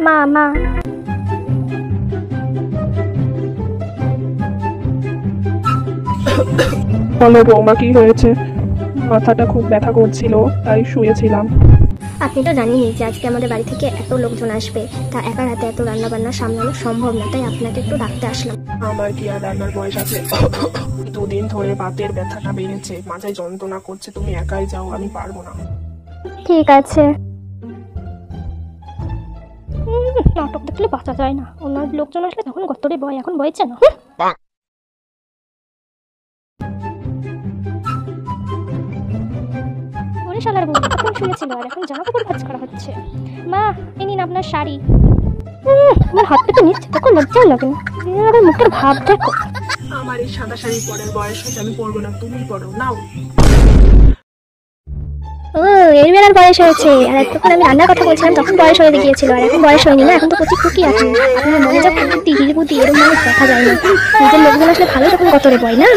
মা মা বলো বৌমা, কি হয়েছে? মাথাটা খুব ব্যথা করছিল, তাই শুয়েছিলাম। আপনি তো জানেনই যে আজকে আমাদের বাড়ি থেকে এত লোকজন আসবে, তা একার হাতে এত রান্না বান্না সামলানো সম্ভব না, তাই আপনাকে একটু ডাকতে আসলাম। আমার কি আর রান্নার বয়স আছে? দুদিন ধরে বাতের ব্যথাটা বেড়েছে, মাথায় যন্ত্রণা করছে। তুমি একাই যাও, আমি পারবো না। ঠিক আছে। নাটক দেখলে বাঁচা যায় না, অন্য লোকজন আসলে তখন গত্তরে বয়, এখন বয়েছে না। ওরে শালার বউ, এখন শুয়েছিল আর এখন জামা কাপড় ভাঁজ করা হচ্ছে। মা, এই নিন আপনার শাড়ি। আমার হাত পেতে নিচ্ছে, তখন লজ্জাও লাগে না। আরে মুখের ভাব দেখো। আমার এই সাদা শাড়ি পরার বয়স হয়েছে, আমি পরবো না, তুমি পরো নাও। ও, এর বেলার বয়স হয়েছে। আর এতক্ষণ আমি রান্নার কথা বলছিলাম, তখন বয়স হয়ে গিয়েছিল, আর এখন বয়স হয়নি না, এখন তো কচি খুকি আছে। আপনার মনে যা বুদ্ধি হিরবুদ্ধি এরকম মানুষ দেখা যায় না। নিজের লোকজন আসলে ভালো, তখন গতরে বয় না।